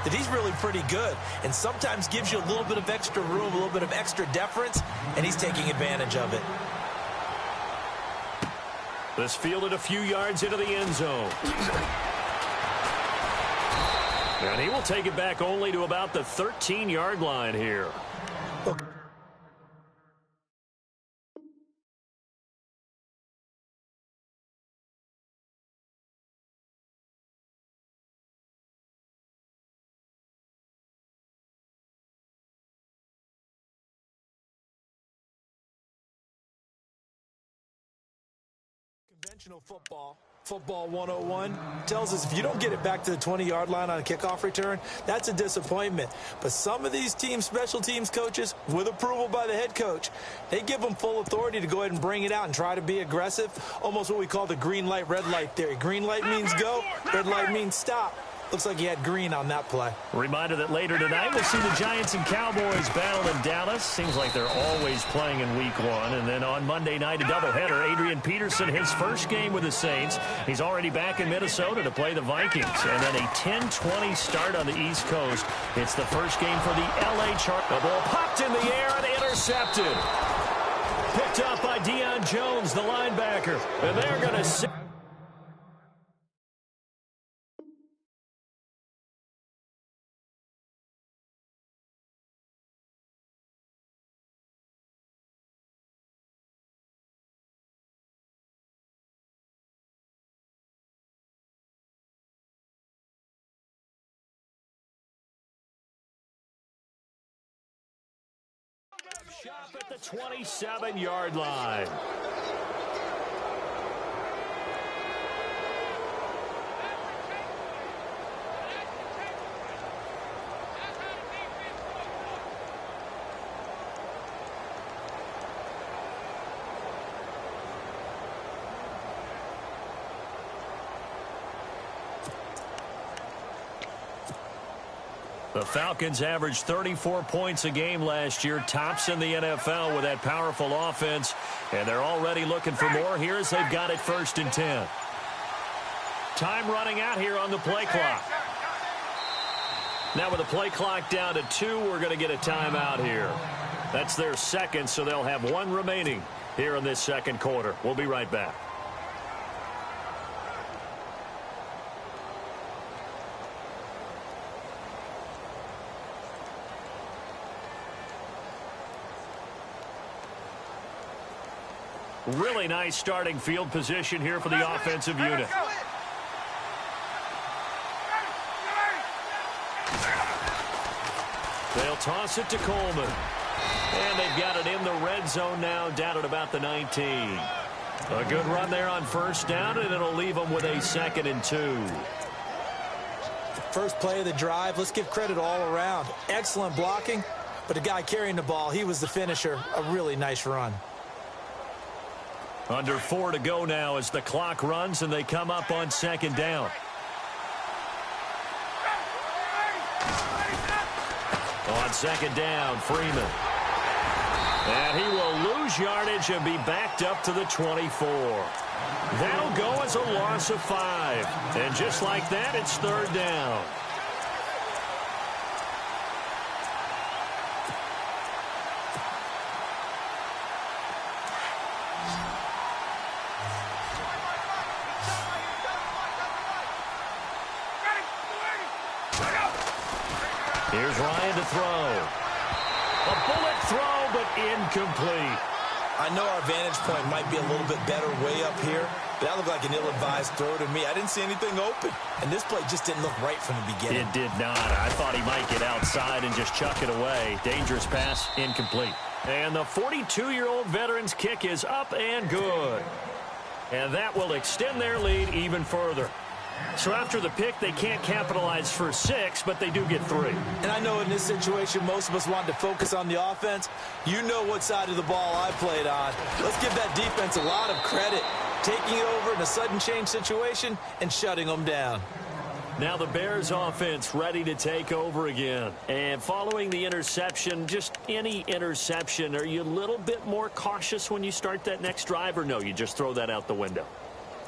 that he's really pretty good and sometimes gives you a little bit of extra room, a little bit of extra deference, and he's taking advantage of it. This fielded a few yards into the end zone. And he will take it back only to about the 13-yard line here. Conventional football 101 tells us if you don't get it back to the 20-yard line on a kickoff return, that's a disappointment. But some of these teams, special teams coaches, with approval by the head coach, they give them full authority to go ahead and bring it out and try to be aggressive, almost what we call the green light, red light theory. Green light means go, red light means stop. Looks like he had green on that play. Reminder that later tonight we'll see the Giants and Cowboys battle in Dallas. Seems like they're always playing in week one. And then on Monday night, a doubleheader. Adrian Peterson, his first game with the Saints. He's already back in Minnesota to play the Vikings. And then a 10-20 start on the East Coast. It's the first game for the L.A. Chargers. The ball popped in the air and intercepted. Picked up by Deion Jones, the linebacker. And they're going to... Shop at the 27-yard line. The Falcons averaged 34 points a game last year, tops in the NFL with that powerful offense, and they're already looking for more here as they've got it 1st and 10. Time running out here on the play clock. Now with the play clock down to 2, we're going to get a timeout here. That's their second, so they'll have 1 remaining here in this second quarter. We'll be right back. Really nice starting field position here for the offensive unit. They'll toss it to Coleman. And they've got it in the red zone now, down at about the 19. A good run there on 1st down, and it'll leave them with a 2nd and 2. First play of the drive, let's give credit all around. Excellent blocking, but the guy carrying the ball, he was the finisher. A really nice run. Under 4 to go now as the clock runs and they come up on 2nd down. On 2nd down, Freeman. And he will lose yardage and be backed up to the 24. That'll go as a loss of 5. And just like that, it's 3rd down. Here's Ryan to throw. A bullet throw, but incomplete. I know our vantage point might be a little bit better way up here, but that looked like an ill-advised throw to me. I didn't see anything open, and this play just didn't look right from the beginning. It did not. I thought he might get outside and just chuck it away. Dangerous pass, incomplete. And the 42-year-old veteran's kick is up and good. And that will extend their lead even further. So after the pick, they can't capitalize for 6, but they do get 3. And I know in this situation, most of us wanted to focus on the offense. You know what side of the ball I played on. Let's give that defense a lot of credit, taking it over in a sudden change situation and shutting them down. Now the Bears offense ready to take over again. And following the interception, just any interception, are you a little bit more cautious when you start that next drive, or no, you just throw that out the window?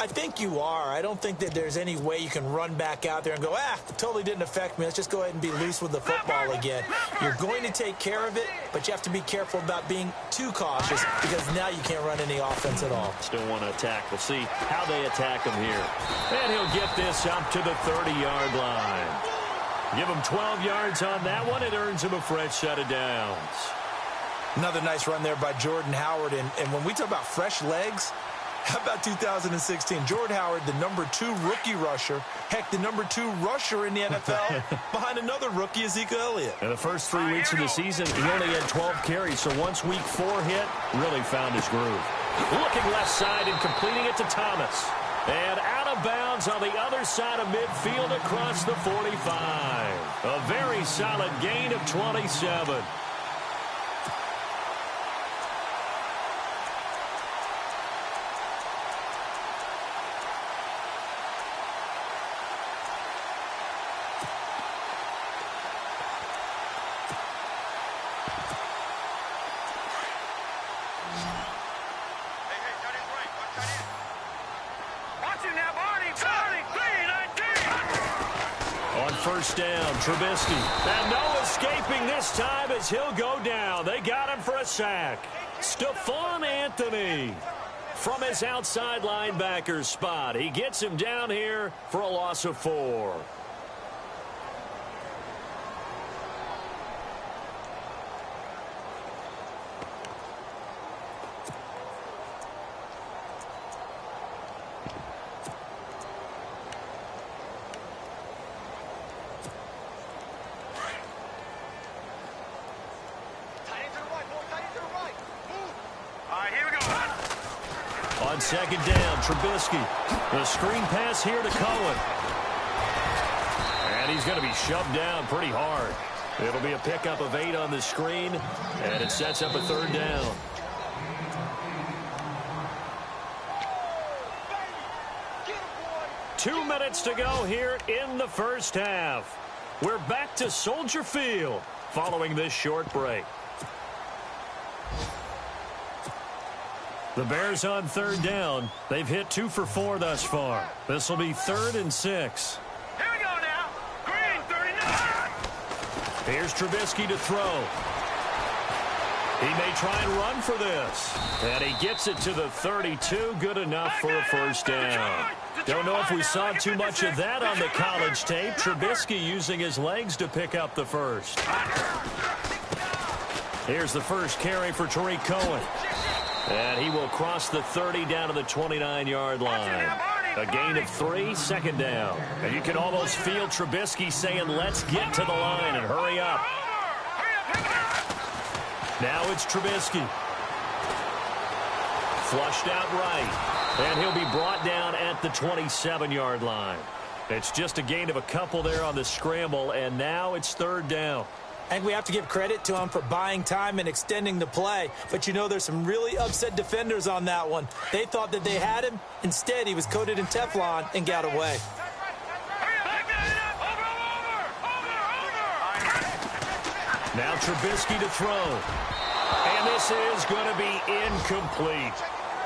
I think you are. I don't think that there's any way you can run back out there and go, it totally didn't affect me. Let's just go ahead and be loose with the football again. You're going to take care of it, but you have to be careful about being too cautious because now you can't run any offense at all. Still want to attack. We'll see how they attack him here. And he'll get this up to the 30-yard line. Give him 12 yards on that one. It earns him a fresh set of downs. Another nice run there by Jordan Howard. And when we talk about fresh legs, how about 2016? Jordan Howard, the #2 rookie rusher. Heck, the #2 rusher in the NFL behind another rookie, Ezekiel Elliott. In the first 3 weeks of the season, he only had 12 carries. So once week 4 hit, really found his groove. Looking left side and completing it to Thomas. And out of bounds on the other side of midfield across the 45. A very solid gain of 27. First down, Trubisky. And no escaping this time as he'll go down. They got him for a sack. Stephon Anthony from his outside linebacker spot. He gets him down here for a loss of 4. On second down, Trubisky. The screen pass here to Cohen. And he's going to be shoved down pretty hard. It'll be a pickup of 8 on the screen, and it sets up a 3rd down. Two minutes to go here in the first half. We're back to Soldier Field following this short break. The Bears on 3rd down. They've hit 2 for 4 thus far. This will be 3rd and 6. Here we go now. Green, 39. Here's Trubisky to throw. He may try and run for this. And he gets it to the 32. Good enough for a first down. Don't know if we saw too much of that on the college tape. Trubisky using his legs to pick up the first. Here's the first carry for Tariq Cohen. And he will cross the 30 down to the 29-yard line. A gain of 3, second down. And you can almost feel Trubisky saying, let's get to the line and hurry up. Now it's Trubisky. Flushed out right. And he'll be brought down at the 27-yard line. It's just a gain of a couple there on the scramble, and now it's 3rd down. I think we have to give credit to him for buying time and extending the play. But, you know, there's some really upset defenders on that one. They thought that they had him. Instead, he was coated in Teflon and got away. Now Trubisky to throw. And this is going to be incomplete.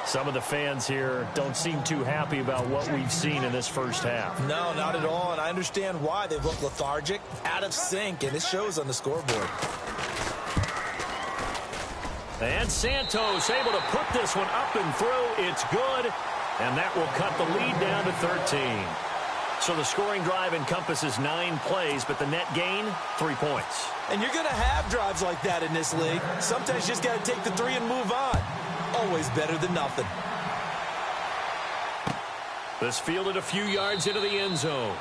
Some of the fans here don't seem too happy about what we've seen in this first half. No, not at all, and I understand why. They've looked lethargic, out of sync, and it shows on the scoreboard. And Santos able to put this one up and through. It's good, and that will cut the lead down to 13. So the scoring drive encompasses 9 plays, but the net gain, 3 points. And you're going to have drives like that in this league. Sometimes you just got to take the 3 and move on. Always better than nothing. This fielded a few yards into the end zone.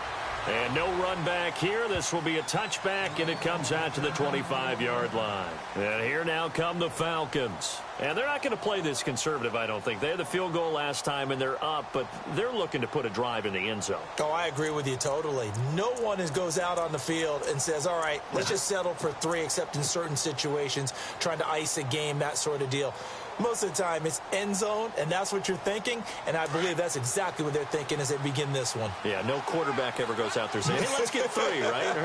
And no run back here. This will be a touchback, and it comes out to the 25-yard line. And here now come the Falcons. And they're not going to play this conservative, I don't think. They had the field goal last time, and they're up, but they're looking to put a drive in the end zone. Oh, I agree with you totally. No one goes out on the field and says, all right, let's just settle for 3, except in certain situations, trying to ice a game, that sort of deal. Most of the time, it's end zone, and that's what you're thinking, and I believe that's exactly what they're thinking as they begin this one. Yeah, no quarterback ever goes out there saying, hey, let's get 3, right?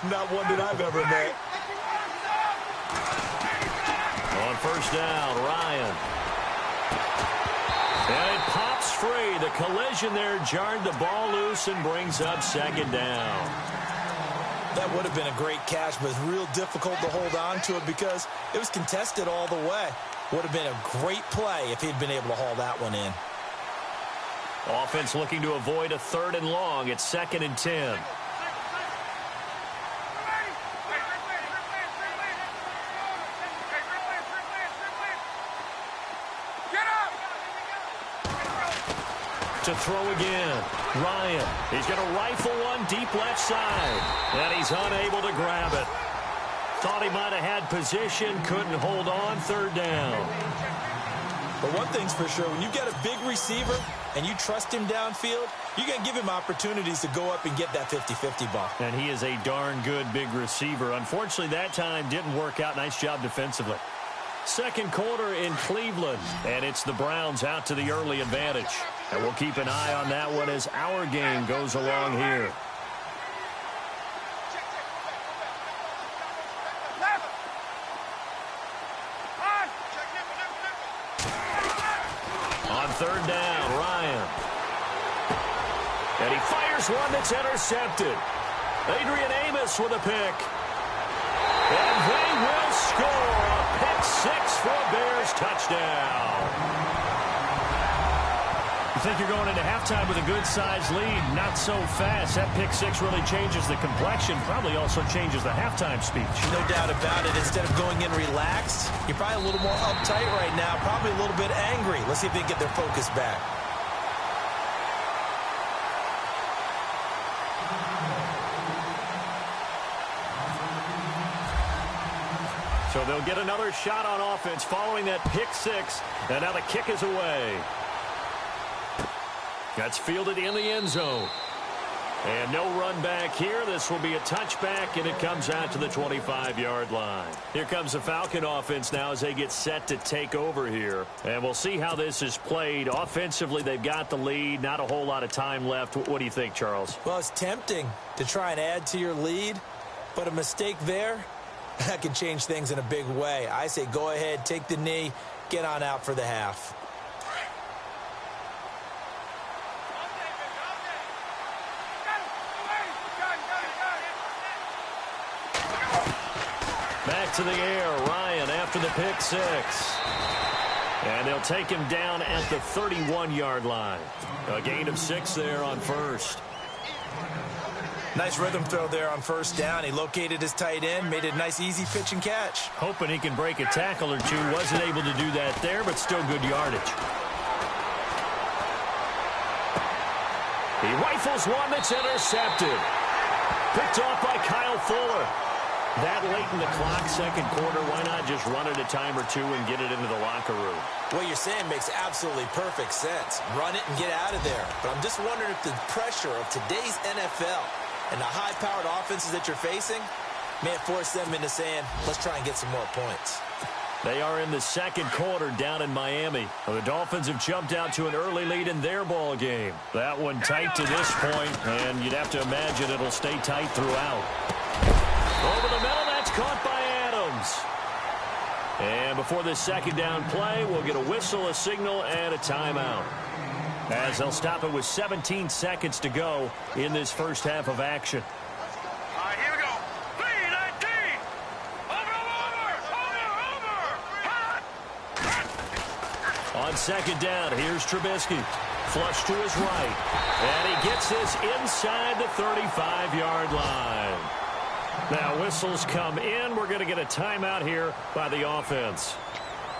Not one that I've ever met. On first down, Ryan. And it pops slips free. The collision there jarred the ball loose and brings up second down. That would have been a great catch, but it's real difficult to hold on to it because it was contested all the way. Would have been a great play if he'd been able to haul that one in. Offense looking to avoid a 3rd and long. It's 2nd and 10. To throw again. Ryan. He's going to rifle one deep left side. And he's unable to grab it. Thought he might have had position. Couldn't hold on. 3rd down. But one thing's for sure, when you get a big receiver and you trust him downfield, you're going to give him opportunities to go up and get that 50-50 ball. And he is a darn good big receiver. Unfortunately, that time didn't work out. Nice job defensively. 2nd quarter in Cleveland, and it's the Browns out to the early advantage. And we'll keep an eye on that one as our game goes along here. On 3rd down, Ryan. And he fires one that's intercepted. Adrian Amos with a pick. And they will score a pick 6 for a Bears touchdown. You think you're going into halftime with a good-sized lead, not so fast. That pick 6 really changes the complexion, probably also changes the halftime speech. No doubt about it. Instead of going in relaxed, you're probably a little more uptight right now, probably a little bit angry. Let's see if they can get their focus back. So they'll get another shot on offense following that pick 6, and now the kick is away. That's fielded in the end zone. And no run back here. This will be a touchback, and it comes out to the 25-yard line. Here comes the Falcon offense now as they get set to take over here. And we'll see how this is played. Offensively, they've got the lead. Not a whole lot of time left. What do you think, Charles? Well, it's tempting to try and add to your lead, but a mistake there, that can change things in a big way. I say go ahead, take the knee, get on out for the half. Back to the air, Ryan after the pick 6. And they'll take him down at the 31-yard line. A gain of 6 there on 1st. Nice rhythm throw there on 1st down. He located his tight end, made a nice easy pitch and catch. Hoping he can break a tackle or two. Wasn't able to do that there, but still good yardage. He rifles one that's intercepted. Picked off by Kyle Fuller. That late in the clock, 2nd quarter, why not just run it a time or two and get it into the locker room? What you're saying makes absolutely perfect sense. Run it and get out of there. But I'm just wondering if the pressure of today's NFL and the high-powered offenses that you're facing may have forced them into saying, let's try and get some more points. They are in the 2nd quarter down in Miami. The Dolphins have jumped out to an early lead in their ball game. That one tight to this point, and you'd have to imagine it'll stay tight throughout. Over the middle, that's caught by Adams. And before this 2nd down play, we'll get a whistle, a signal, and a timeout. As they'll stop it with 17 seconds to go in this first half of action. All right, here we go. 3-19. Over. On 2nd down, here's Trubisky. Flush to his right. And he gets this inside the 35-yard line. Now whistles come in. We're going to get a timeout here by the offense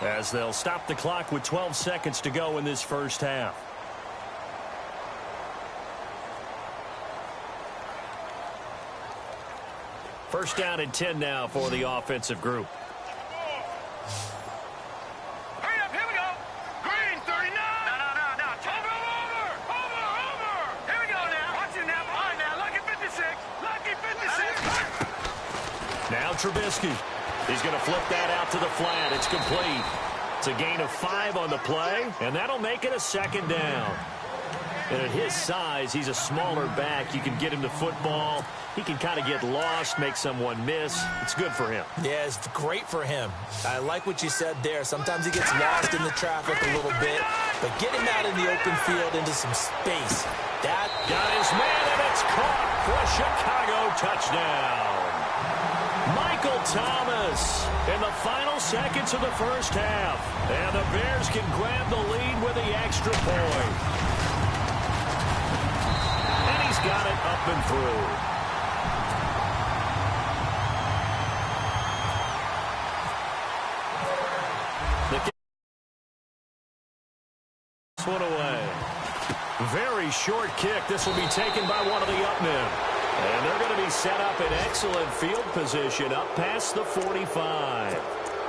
as they'll stop the clock with 12 seconds to go in this first half. First down and 10 now for the offensive group. Hurry up, here we go. Green, 39. No. Over. Here we go now. Watch it now. All right, now, lucky 56. Lucky 56. Now Trubisky. He's going to flip that out to the flat. It's complete. It's a gain of 5 on the play, and that'll make it a 2nd down. And at his size, he's a smaller back. You can get him the football. He can kind of get lost, make someone miss. It's good for him. Yeah, it's great for him. I like what you said there. Sometimes he gets lost in the traffic a little bit. but get him out in the open field into some space. That got his man, and it's caught for a Chicago touchdown. Michael Thomas in the final seconds of the first half. And the Bears can grab the lead with the extra point. And he's got it up and through. This one away. Very short kick. This will be taken by one of the up men. And they're going to be set up in excellent field position up past the 45.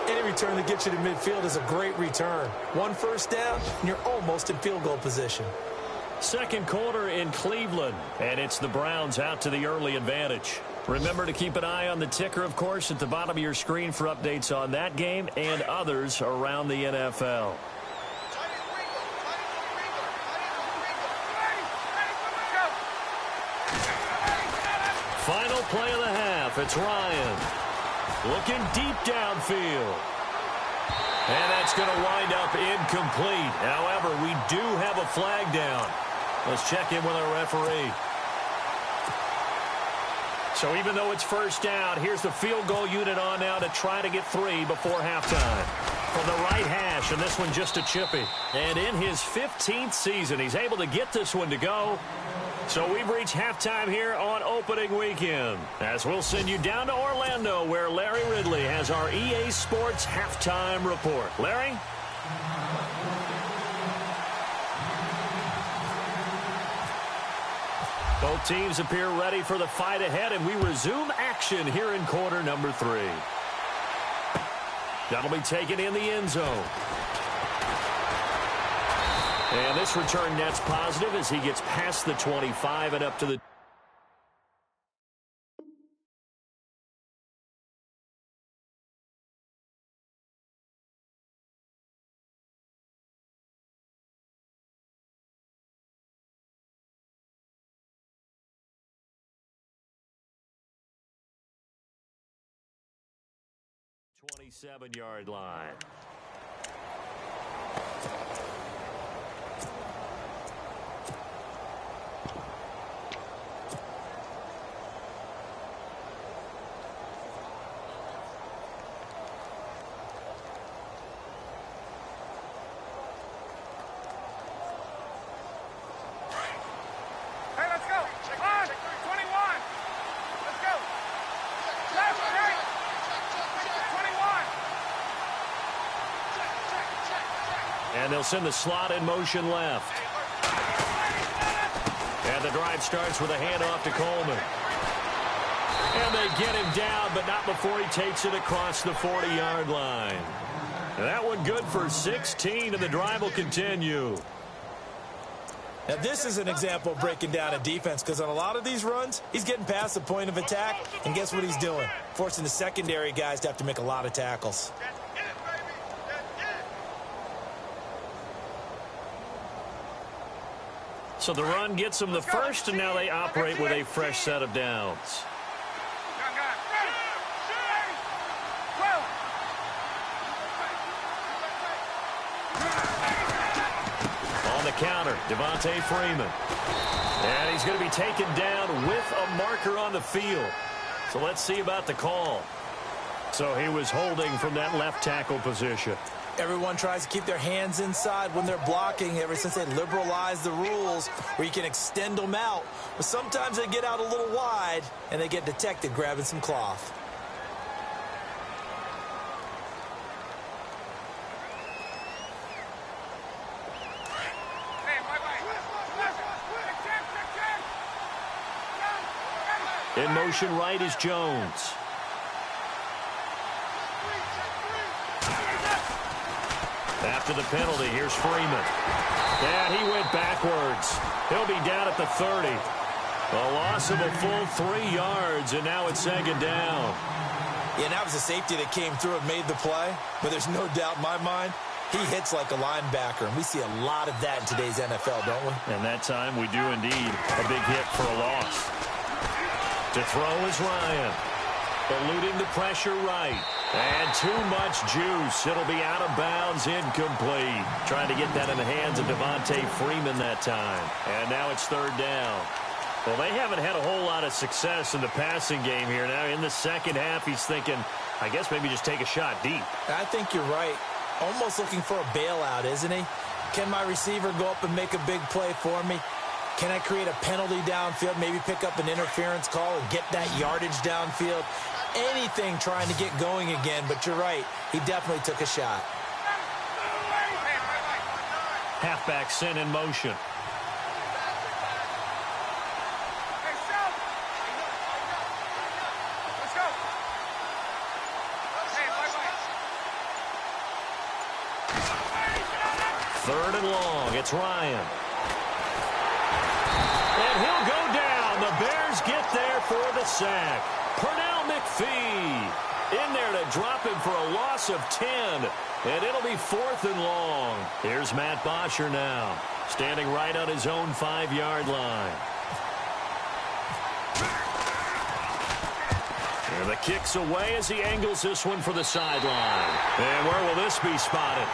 Any return that gets you to midfield is a great return. One first down, and you're almost in field goal position. Second quarter in Cleveland, and it's the Browns out to the early advantage. Remember to keep an eye on the ticker, of course, at the bottom of your screen for updates on that game and others around the NFL. Final play of the half. It's Ryan looking deep downfield. And that's going to wind up incomplete. However, we do have a flag down. Let's check in with our referee. So even though it's first down, here's the field goal unit on now to try to get 3 before halftime. From the right hash, and this one just a chippy. And in his 15th season, he's able to get this one to go. So we've reached halftime here on opening weekend, as we'll send you down to Orlando, where Larry Ridley has our EA Sports halftime report. Larry? Both teams appear ready for the fight ahead, and we resume action here in quarter number 3. That'll be taken in the end zone. And this return net's positive as he gets past the 25 and up to the... ...27-yard line. And they'll send the slot in motion left. And the drive starts with a handoff to Coleman. And they get him down, but not before he takes it across the 40-yard line. And that one good for 16, and the drive will continue. Now, this is an example of breaking down a defense, because on a lot of these runs, he's getting past the point of attack, and guess what he's doing? Forcing the secondary guys to have to make a lot of tackles. So the run gets them the first, and now they operate with a fresh set of downs. On the counter, Devontae Freeman. And he's going to be taken down with a marker on the field. So let's see about the call. So he was holding from that left tackle position. Everyone tries to keep their hands inside when they're blocking ever since they liberalized the rules where you can extend them out. But sometimes they get out a little wide and they get detected grabbing some cloth. In motion right is Jones. After the penalty, here's Freeman. And he went backwards. He'll be down at the 30. A loss of a full 3 yards, and now it's second down. Yeah, that was a safety that came through and made the play. But there's no doubt in my mind, he hits like a linebacker. And we see a lot of that in today's NFL, don't we? And that time we do indeed. A big hit for a loss. To throw is Ryan. eluding the pressure right. And too much juice. It'll be out of bounds, incomplete. Trying to get that in the hands of Devontae Freeman that time. And now it's third down. Well, they haven't had a whole lot of success in the passing game here. Now in the second half, he's thinking, I guess maybe just take a shot deep. I think you're right. Almost looking for a bailout, isn't he? Can my receiver go up and make a big play for me? Can I create a penalty downfield, maybe pick up an interference call and get that yardage downfield? Anything trying to get going again, but you're right. He definitely took a shot. Halfback sent in motion. Third and long. It's Ryan. And he'll go down. The Bears get there for the sack. Pernell McPhee in there to drop him for a loss of 10. And it'll be fourth and long. Here's Matt Bosher now, standing right on his own 5-yard line. And the kick's away as he angles this one for the sideline. And where will this be spotted?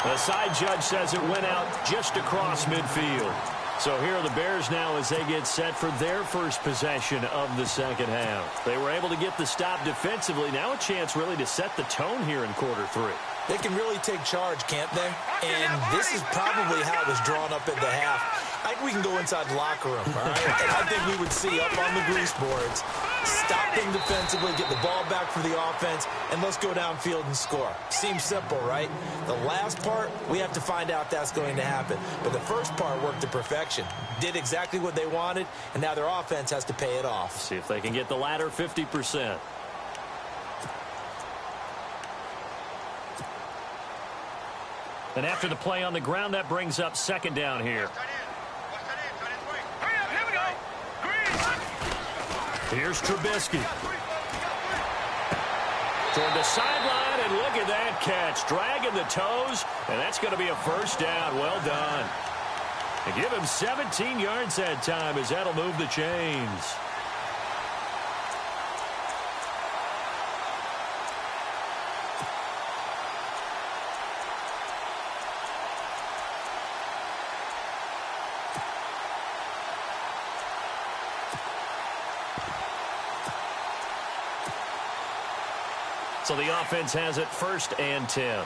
The side judge says it went out just across midfield. So here are the Bears now as they get set for their first possession of the second half. They were able to get the stop defensively. Now a chance really to set the tone here in quarter three. They can really take charge, can't they? And this is probably how it was drawn up at the half. I think we can go inside the locker room, all right? And I think we would see up on the grease boards, stop them defensively, get the ball back for the offense, and let's go downfield and score. Seems simple, right? The last part, we have to find out that's going to happen. But the first part worked to perfection. Did exactly what they wanted, and now their offense has to pay it off. See if they can get the latter 50%. And after the play on the ground, that brings up second down here. Here's Trubisky. Toward the sideline, and look at that catch. Dragging the toes, and that's going to be a first down. Well done. And give him 17 yards that time as that'll move the chains. So the offense has it first and 10. Here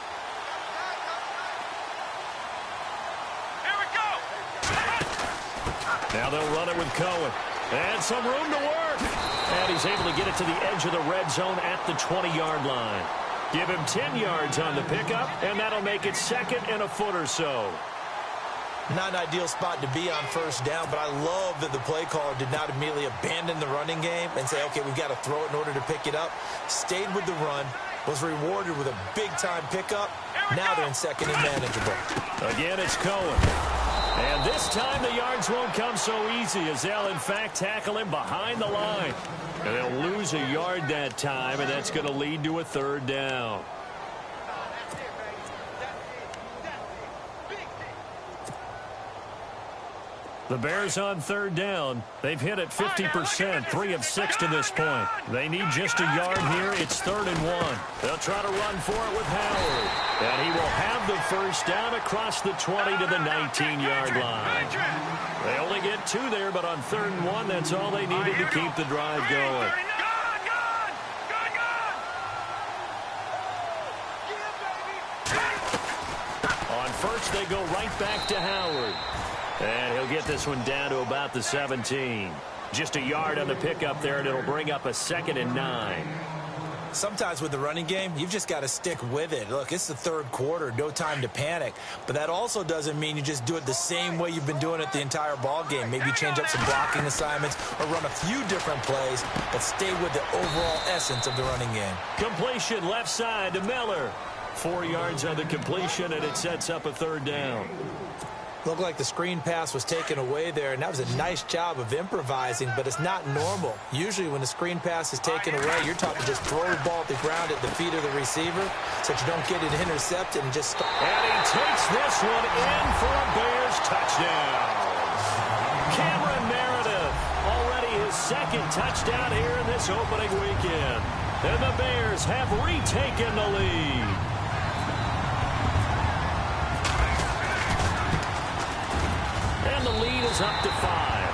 we go. Now they'll run it with Cohen. And some room to work. And he's able to get it to the edge of the red zone at the 20-yard line. Give him 10 yards on the pickup, and that'll make it second and a foot or so. Not an ideal spot to be on first down, but I love that the play caller did not immediately abandon the running game and say, okay, we've got to throw it in order to pick it up. Stayed with the run, was rewarded with a big-time pickup. Now they're in second and manageable. Again, it's Cohen. And this time the yards won't come so easy as they'll, in fact, tackle him behind the line. And they'll lose a yard that time, and that's going to lead to a third down. The Bears on third down. They've hit it 50%, 3 of 6 to this point. They need just a yard here. It's 3rd and 1. They'll try to run for it with Howard. And he will have the first down across the 20 to the 19-yard line. They only get 2 there, but on 3rd and 1, that's all they needed to keep the drive going. On first, they go right back to Howard. And he'll get this one down to about the 17. Just a yard on the pickup there, and it'll bring up a 2nd and 9. Sometimes with the running game, you've just got to stick with it. Look, it's the third quarter, no time to panic. But that also doesn't mean you just do it the same way you've been doing it the entire ball game. Maybe change up some blocking assignments or run a few different plays, but stay with the overall essence of the running game. Completion left side to Miller. 4 yards on the completion, and it sets up a 3rd down. Looked like the screen pass was taken away there, and that was a nice job of improvising, but it's not normal. Usually when the screen pass is taken away, you're taught to just throw the ball at the ground at the feet of the receiver so that you don't get it intercepted and just stop. And he takes this one in for a Bears touchdown. Cameron Meredith, already his 2nd touchdown here in this opening weekend. And the Bears have retaken the lead. And the lead is up to 5.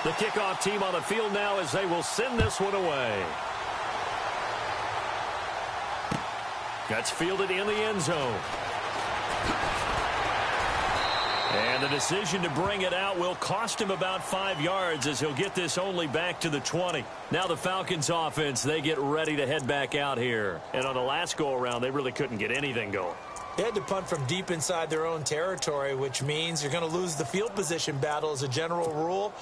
The kickoff team on the field now as they will send this one away. That's fielded in the end zone. And the decision to bring it out will cost him about 5 yards as he'll get this only back to the 20. Now the Falcons offense, they get ready to head back out here. And on the last go-around, they really couldn't get anything going. They had to punt from deep inside their own territory, which means you're going to lose the field position battle as a general rule.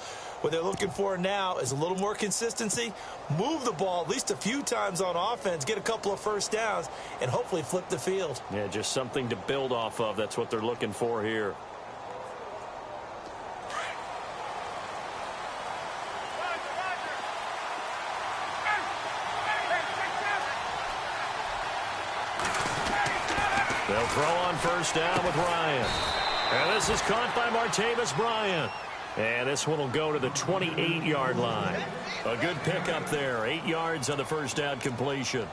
What they're looking for now is a little more consistency, move the ball at least a few times on offense, get a couple of first downs, and hopefully flip the field. Yeah, just something to build off of. That's what they're looking for here. They'll throw on first down with Ryan. And this is caught by Martavis Bryant. And this one will go to the 28-yard line. A good pickup there. 8 yards on the first down completion.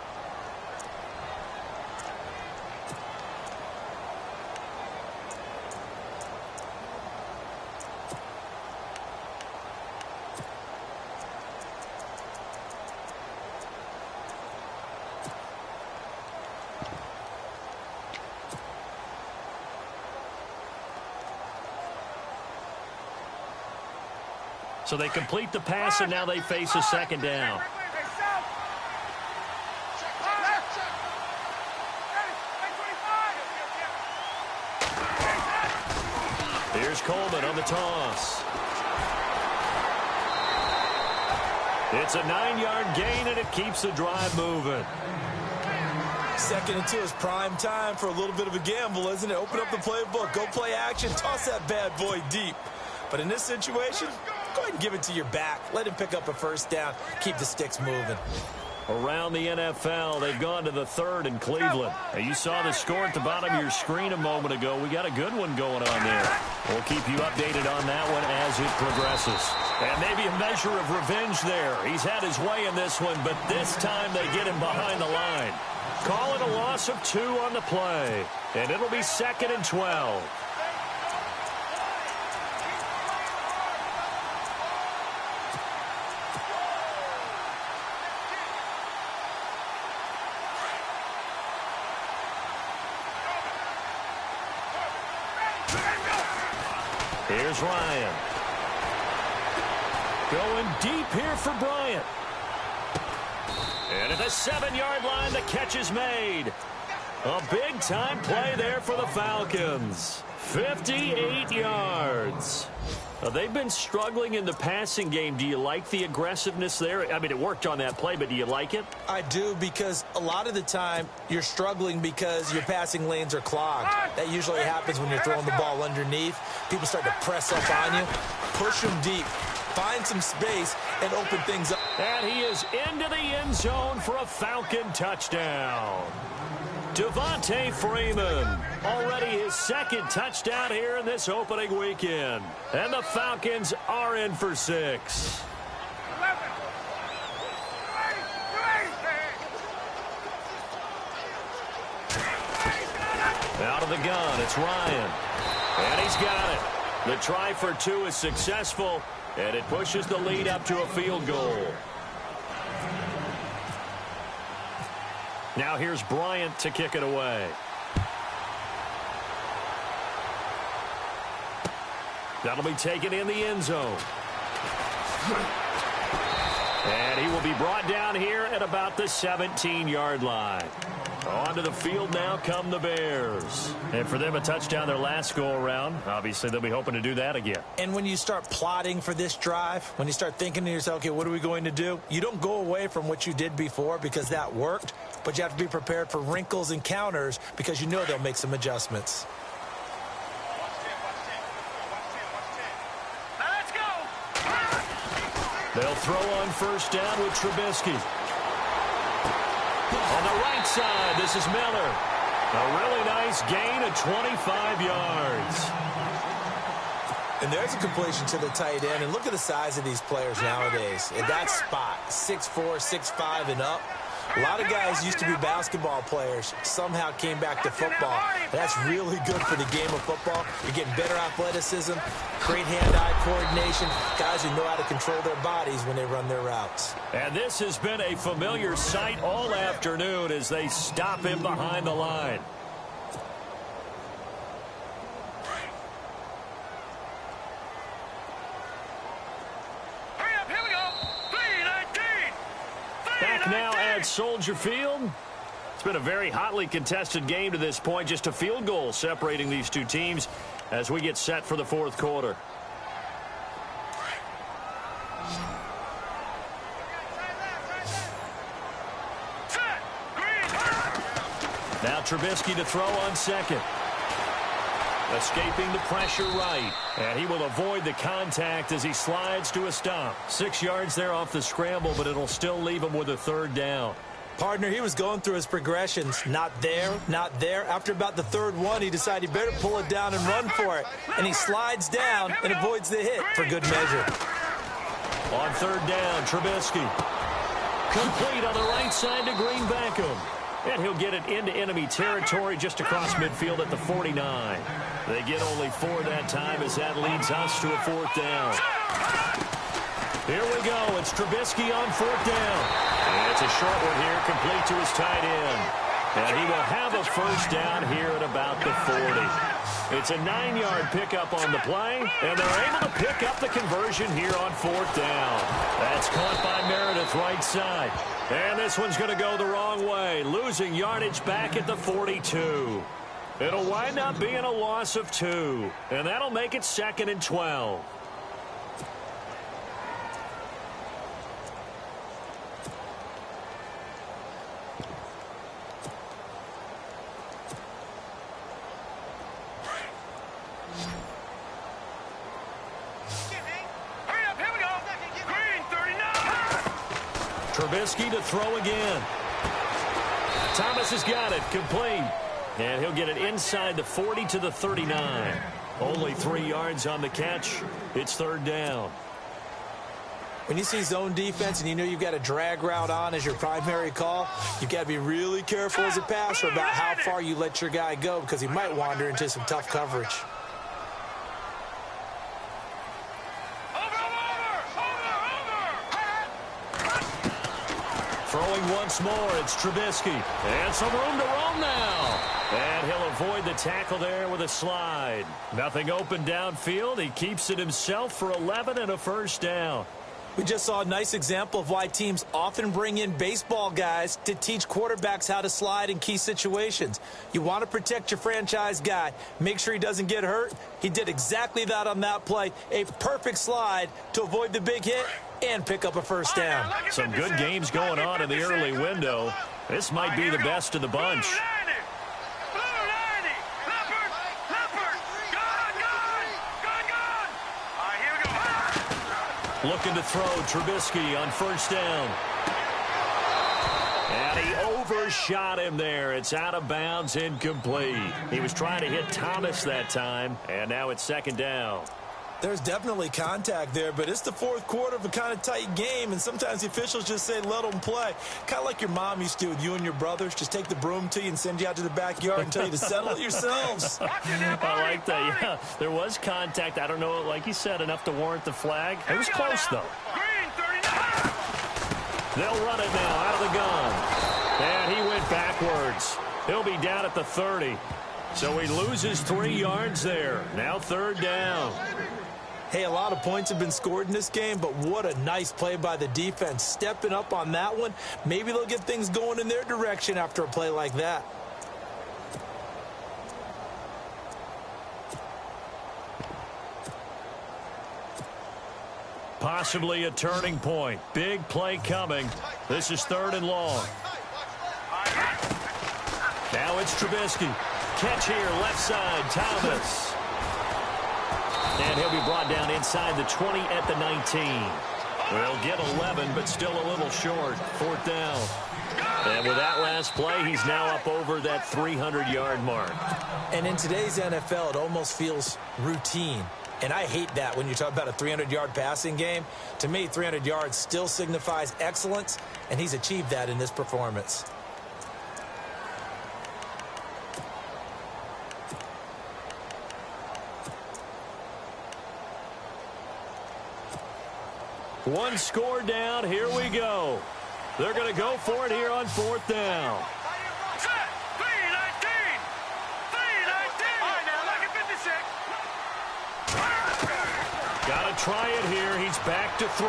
So they complete the pass, and now they face a second down. Here's Coleman on the toss. It's a 9-yard gain, and it keeps the drive moving. 2nd and 2 is prime time for a little bit of a gamble, isn't it? Open up the playbook, go play action, toss that bad boy deep. But in this situation, go ahead and give it to your back. Let him pick up a first down. Keep the sticks moving. Around the NFL, they've gone to the 3rd in Cleveland. Now, you saw the score at the bottom of your screen a moment ago. We got a good one going on there. We'll keep you updated on that one as it progresses. And maybe a measure of revenge there. He's had his way in this one, but this time they get him behind the line. Call it a loss of 2 on the play. And it'll be 2nd and 12. Here's Ryan. Going deep here for Bryant. And at the 7-yard line, the catch is made. A big-time play there for the Falcons. 58 yards. They've been struggling in the passing game. Do you like the aggressiveness there? I mean, it worked on that play, but do you like it? I do, because a lot of the time you're struggling because your passing lanes are clogged. That usually happens when you're throwing the ball underneath. People start to press up on you. Push them deep. Find some space and open things up. And he is into the end zone for a Falcon touchdown. Devontae Freeman, already his 2nd touchdown here in this opening weekend. And the Falcons are in for 6. Out of the gun, it's Ryan. And he's got it. The try for 2 is successful, and it pushes the lead up to a field goal. Now here's Bryant to kick it away. That'll be taken in the end zone. And he will be brought down here at about the 17-yard line. Onto the field now come the Bears. And for them, a touchdown their last go-around. Obviously, they'll be hoping to do that again. And when you start plotting for this drive, when you start thinking to yourself, okay, what are we going to do? You don't go away from what you did before because that worked, but you have to be prepared for wrinkles and counters because you know they'll make some adjustments. They'll throw on first down with Trubisky. On the right side, this is Miller. A really nice gain of 25 yards. And there's a completion to the tight end. And look at the size of these players nowadays. At that spot, 6'4", 6'5", and up. A lot of guys used to be basketball players, somehow came back to football. That's really good for the game of football. You're getting better athleticism, great hand-eye coordination, guys who know how to control their bodies when they run their routes. And this has been a familiar sight all afternoon as they stop him behind the line. Back now at Soldier Field. It's been a very hotly contested game to this point. Just a field goal separating these two teams as we get set for the fourth quarter. Now Trubisky to throw on second. Escaping the pressure right. And he will avoid the contact as he slides to a stop. 6 yards there off the scramble, but it'll still leave him with a third down. Partner, he was going through his progressions. Not there, not there. After about the third one, he decided he better pull it down and run for it. And he slides down and avoids the hit for good measure. On third down, Trubisky. Complete on the right side to Green Beckham. And he'll get it into enemy territory just across midfield at the 49. They get only 4 that time as that leads us to a fourth down. Here we go. It's Trubisky on fourth down. And it's a short one here, complete to his tight end. And he will have a first down here at about the 40. It's a 9-yard pickup on the play, and they're able to pick up the conversion here on fourth down. That's caught by Meredith right side. And this one's going to go the wrong way, losing yardage back at the 42. It'll wind up being a loss of 2, and that'll make it 2nd and 12. Trubisky to throw again. Thomas has got it, complete. And he'll get it inside the 40 to the 39. Only 3 yards on the catch. It's third down. When you see zone defense and you know you've got a drag route on as your primary call, you've got to be really careful as a passer about how far you let your guy go because he might wander into some tough coverage. Throwing once more, it's Trubisky. And some room to roam now. And he'll avoid the tackle there with a slide. Nothing open downfield. He keeps it himself for 11 and a first down. We just saw a nice example of why teams often bring in baseball guys to teach quarterbacks how to slide in key situations. You want to protect your franchise guy. Make sure he doesn't get hurt. He did exactly that on that play. A perfect slide to avoid the big hit and pick up a first down. Some good games going on in the early window. This might be the best of the bunch. Looking to throw, Trubisky on first down. And he overshot him there. It's out of bounds, incomplete. He was trying to hit Thomas that time, and now it's second down. There's definitely contact there, but it's the fourth quarter of a kind of tight game, and sometimes the officials just say, let them play. Kind of like your mom used to with you and your brothers. Just take the broom to you and send you out to the backyard and tell you to settle it yourselves. I like that, yeah. There was contact. I don't know, like you said, enough to warrant the flag. It was close, though. They'll run it now out of the gun. And he went backwards. He'll be down at the 30. So he loses 3 yards there. Now third down. Hey, a lot of points have been scored in this game, but what a nice play by the defense. Stepping up on that one. Maybe they'll get things going in their direction after a play like that. Possibly a turning point. Big play coming. This is third and long. Now it's Trubisky. Catch here, left side, Thomas. And he'll be brought down inside the 20 at the 19. Will get 11, but still a little short. 4th down. And with that last play, he's now up over that 300-yard mark. And in today's NFL, it almost feels routine. And I hate that when you talk about a 300-yard passing game. To me, 300 yards still signifies excellence, and he's achieved that in this performance. One score down. Here we go. They're going to go for it here on 4th down. Set. 3-19. 3-19. All right, now, like it 56. Got to try it here. He's back to throw.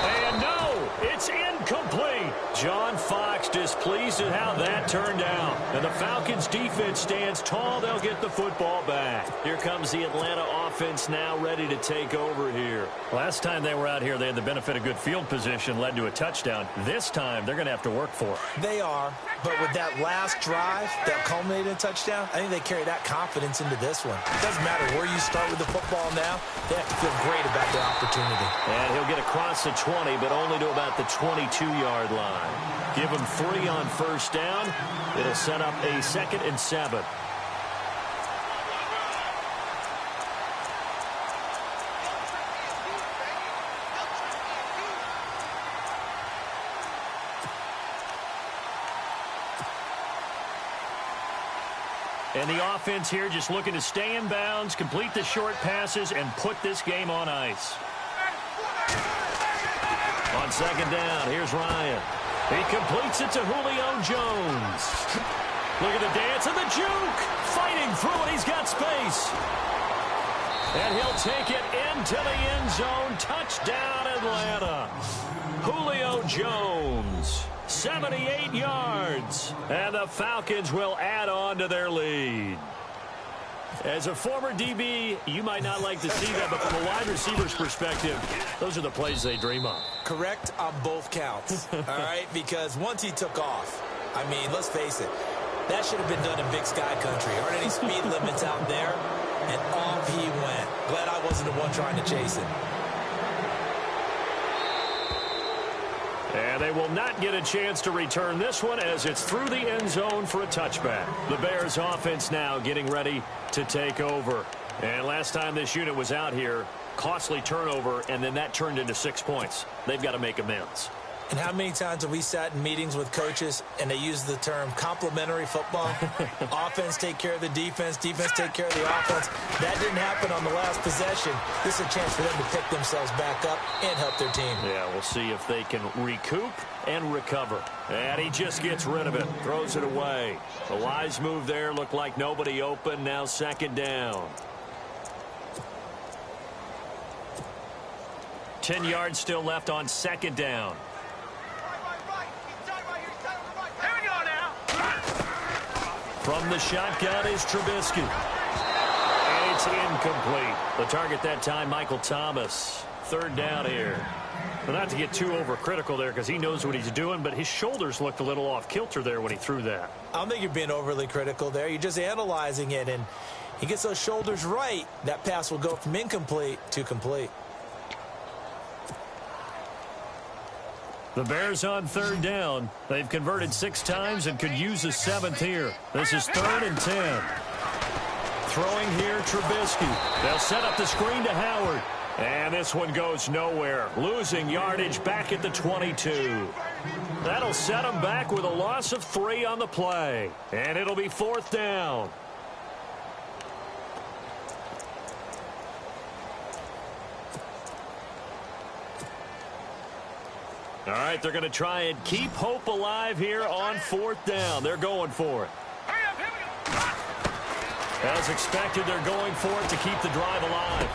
And no, it's incomplete. John Fox displeased at how that turned out. And the Falcons defense stands tall. They'll get the football back. Here comes the Atlanta offense now ready to take over here. Last time they were out here, they had the benefit of good field position, led to a touchdown. This time, they're going to have to work for it. They are, but with that last drive that culminated in a touchdown, I think they carry that confidence into this one. It doesn't matter where you start with the football now. They have to feel great about their opportunity. And he'll get across the 20, but only to about the 22-yard line. Give him 3 on 1st down. It'll set up a 2nd and 7. And the offense here just looking to stay in bounds, complete the short passes, and put this game on ice. On 2nd down, here's Ryan. He completes it to Julio Jones. Look at the dance and the juke. Fighting through it. He's got space. And he'll take it into the end zone. Touchdown, Atlanta. Julio Jones. 78 yards. And the Falcons will add on to their lead. As a former DB, you might not like to see that, but from a wide receiver's perspective, those are the plays they dream of. Correct on both counts, all right? Because once he took off, I mean, let's face it, that should have been done in Big Sky Country. Aren't any speed limits out there? And off he went. Glad I wasn't the one trying to chase him. And they will not get a chance to return this one as it's through the end zone for a touchback. The Bears offense now getting ready to take over. And last time this unit was out here, costly turnover, and then that turned into 6 points. They've got to make amends. And how many times have we sat in meetings with coaches and they use the term complementary football? Offense take care of the defense, defense take care of the offense. That didn't happen on the last possession. This is a chance for them to pick themselves back up and help their team. Yeah, we'll see if they can recoup and recover. And he just gets rid of it, throws it away. The wise move there, looked like nobody open. Now 2nd down. 10 yards still left on 2nd down. From the shotgun is Trubisky. And it's incomplete. The target that time, Michael Thomas. 3rd down here. But not to get too overcritical there because he knows what he's doing, but his shoulders looked a little off kilter there when he threw that. I don't think you're being overly critical there. You're just analyzing it, and he gets those shoulders right. That pass will go from incomplete to complete. The Bears on 3rd down. They've converted 6 times and could use a 7th here. This is 3rd and 10. Throwing here, Trubisky. They'll set up the screen to Howard. And this one goes nowhere. Losing yardage back at the 22. That'll set them back with a loss of 3 on the play. And it'll be 4th down. All right, they're going to try and keep hope alive here on 4th down. They're going for it. As expected, they're going for it to keep the drive alive.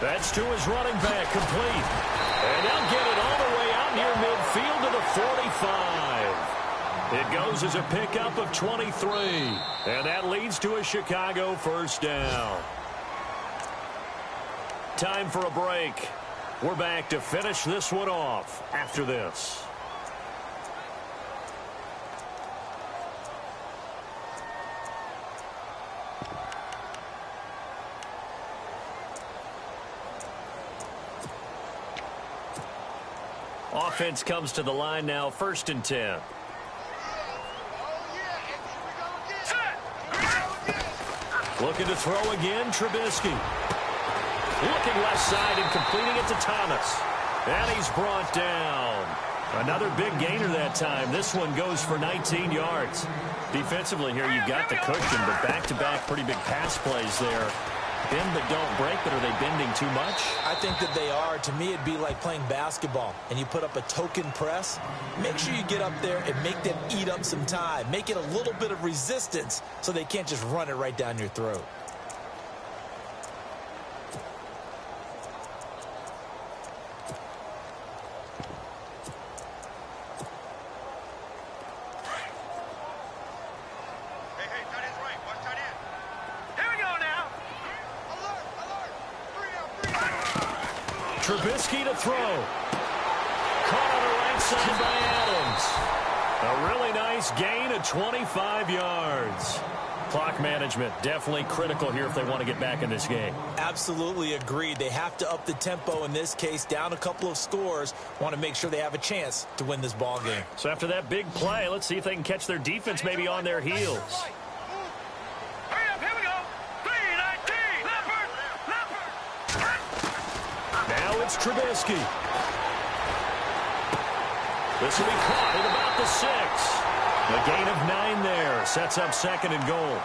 That's to his running back, complete. And they'll get it all the way out near midfield to the 45. It goes as a pickup of 23. And that leads to a Chicago 1st down. Time for a break. We're back to finish this one off after this. Offense comes to the line now, 1st and 10. Looking to throw again, Trubisky. Looking left side and completing it to Thomas. And he's brought down. Another big gainer that time. This one goes for 19 yards. Defensively here, you've got the cushion, but back-to-back pretty big pass plays there. Bend but don't break, but are they bending too much? I think that they are. To me, it'd be like playing basketball, and you put up a token press. Make sure you get up there and make them eat up some time. Make it a little bit of resistance so they can't just run it right down your throat. Trubisky to throw. Caught on the right side by Adams. A really nice gain of 25 yards. Clock management definitely critical here if they want to get back in this game. Absolutely agreed. They have to up the tempo in this case, down a couple of scores. Want to make sure they have a chance to win this ball game. So after that big play, let's see if they can catch their defense maybe on their heels. Now it's Trubisky. This will be caught at about the 6. A gain of 9 there. Sets up 2nd and goal.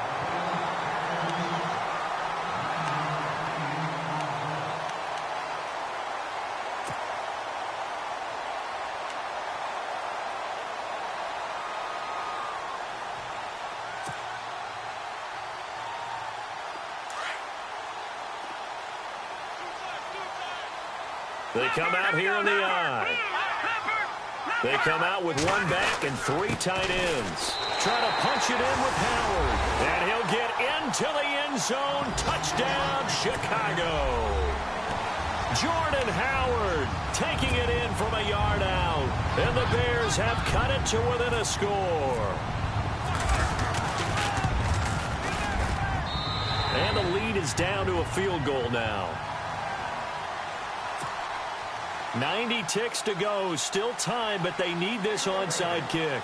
They come out here in the eye. They come out with 1 back and 3 tight ends. Trying to punch it in with Howard. And he'll get into the end zone. Touchdown, Chicago. Jordan Howard taking it in from a yard out. And the Bears have cut it to within a score. And the lead is down to a field goal now. 90 ticks to go. Still time, but they need this onside kick.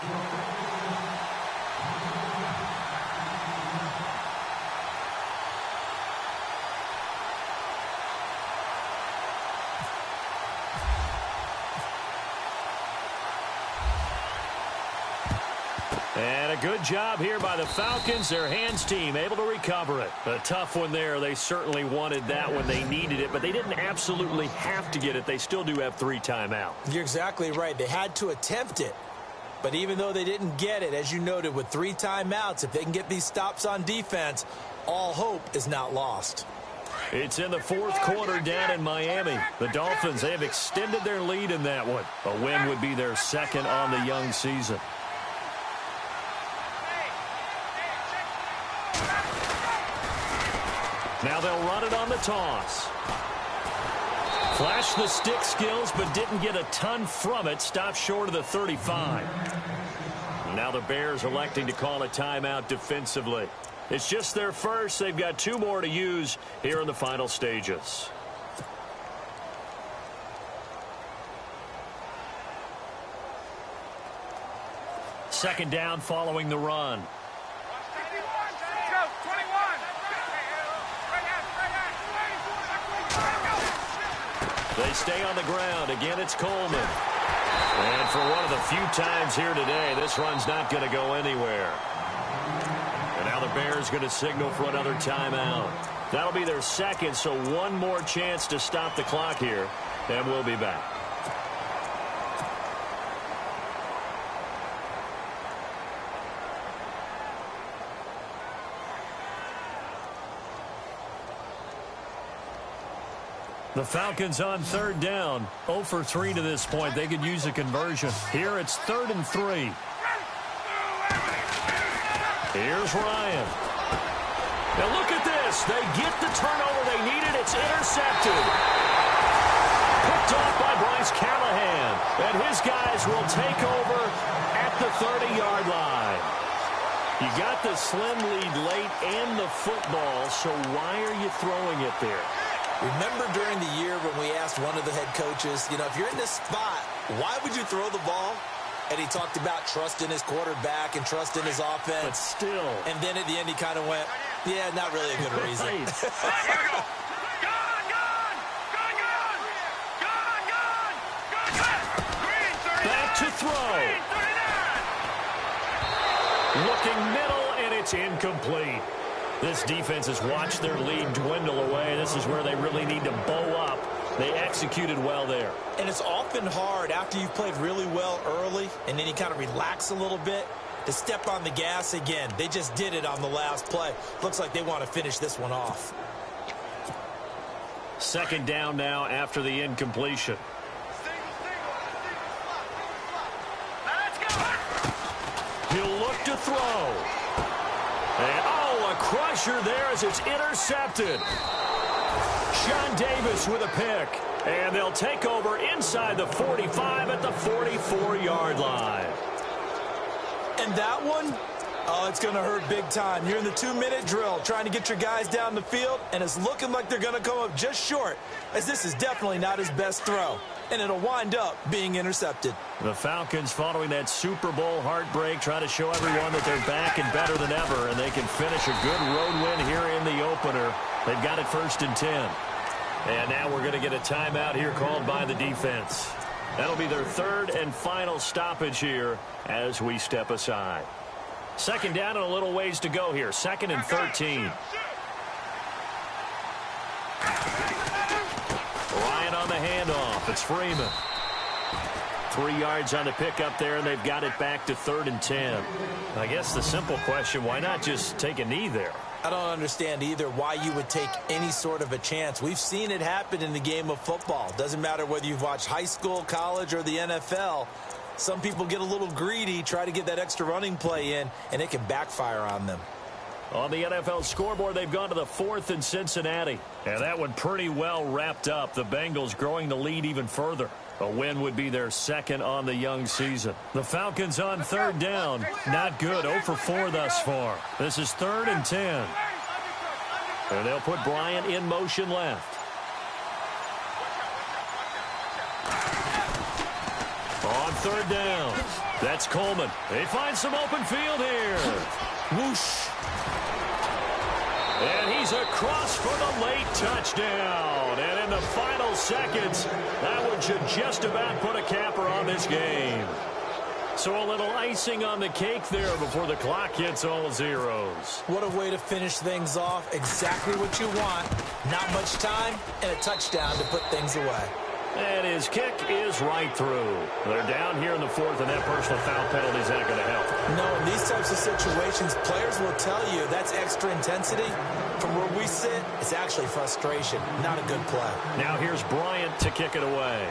And a good job here by the Falcons. Their hands team able to recover it. A tough one there. They certainly wanted that when they needed it, but they didn't absolutely have to get it. They still do have 3 timeouts. You're exactly right. They had to attempt it. But even though they didn't get it, as you noted, with 3 timeouts, if they can get these stops on defense, all hope is not lost. It's in the 4th quarter down in Miami. The Dolphins, they have extended their lead in that one. A win would be their 2nd on the young season. Now they'll run it on the toss. Flashed the stick skills, but didn't get a ton from it. Stopped short of the 35. Now the Bears electing to call a timeout defensively. It's just their first. They've got 2 more to use here in the final stages. Second down following the run. They stay on the ground. Again, it's Coleman. And for one of the few times here today, this run's not going to go anywhere. And now the Bears going to signal for another timeout. That'll be their 2nd, so 1 more chance to stop the clock here. And we'll be back. The Falcons on 3rd down. 0 for 3 to this point. They could use a conversion. Here it's 3rd and 3. Here's Ryan. Now look at this. They get the turnover they needed. It's intercepted. Picked off by Bryce Callahan. And his guys will take over at the 30-yard line. You got the slim lead late and the football, so why are you throwing it there? Remember during the year when we asked one of the head coaches, if you're in this spot Why would you throw the ball? And he talked about trust in his quarterback and trust in his offense. But still. And then at the end he kind of went, yeah, not really a good reason. Here we go. Back to throw. Looking middle, and it's incomplete. This defense has watched their lead dwindle away. This is where they really need to bow up. They executed well there. And it's often hard after you've played really well early and then you kind of relax a little bit to step on the gas again. They just did it on the last play. Looks like they want to finish this one off. Second down now after the incompletion. He'll look to throw. And, oh, a crusher there as it's intercepted. Sean Davis with a pick. And they'll take over inside the 45 at the 44-yard line. And that one, oh, it's going to hurt big time. You're in the 2-minute drill trying to get your guys down the field, and it's looking like they're going to come up just short, as this is definitely not his best throw. And it'll wind up being intercepted. The Falcons, following that Super Bowl heartbreak, try to show everyone that they're back and better than ever, and they can finish a good road win here in the opener. They've got it 1st and 10. And now we're going to get a timeout here called by the defense. That'll be their 3rd and final stoppage here as we step aside. Second down and a little ways to go here. 2nd and 13. Ryan on the handoff. It's Freeman. 3 yards on the pickup there, and they've got it back to 3rd and 10. I guess the simple question, why not just take a knee there? I don't understand either why you would take any sort of a chance. We've seen it happen in the game of football. Doesn't matter whether you've watched high school, college, or the NFL. Some people get a little greedy, try to get that extra running play in, and it can backfire on them. On the NFL scoreboard, they've gone to the 4th in Cincinnati. And that one pretty well wrapped up. The Bengals growing the lead even further. A win would be their 2nd on the young season. The Falcons on 3rd down. Not good. 0 for 4 thus far. This is 3rd and 10. And they'll put Bryant in motion left. On 3rd down. That's Coleman. They find some open field here. Whoosh. And he's across for the late touchdown. And in the final seconds, that one should just about put a capper on this game. So a little icing on the cake there before the clock hits all zeros. What a way to finish things off. Exactly what you want. Not much time and a touchdown to put things away. And his kick is right through. They're down here in the 4th, and that personal foul penalty is not going to help. No, in these types of situations, players will tell you that's extra intensity. From where we sit, it's actually frustration. Not a good play. Now here's Bryant to kick it away.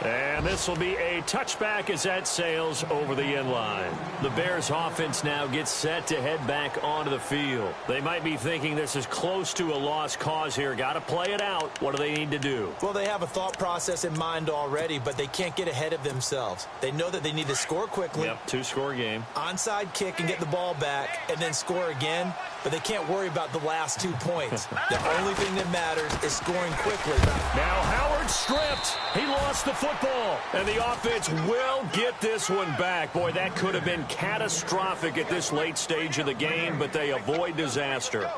And this will be a touchback as that sails over the end line. The Bears offense now gets set to head back onto the field. They might be thinking this is close to a lost cause here. Got to play it out. What do they need to do? Well, they have a thought process in mind already, but they can't get ahead of themselves. They know that they need to score quickly. Yep, 2-score game. Onside kick and get the ball back and then score again. But they can't worry about the last 2 points. The only thing that matters is scoring quickly. Now Howard stripped. He lost the football. And the offense will get this one back. Boy, that could have been catastrophic at this late stage of the game, but they avoid disaster.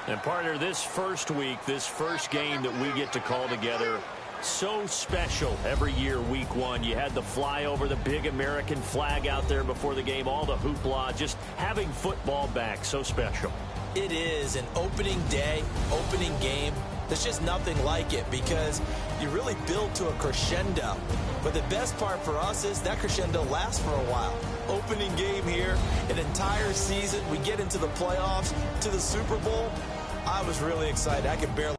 And partner, this first week, this first game that we get to call together, so special every year, week 1. You had the flyover, the big American flag out there before the game, all the hoopla, just having football back, so special. It is an opening day, opening game. There's just nothing like it because you really build to a crescendo. But the best part for us is that crescendo lasts for a while. Opening game here, an entire season. We get into the playoffs, to the Super Bowl. I was really excited. I could barely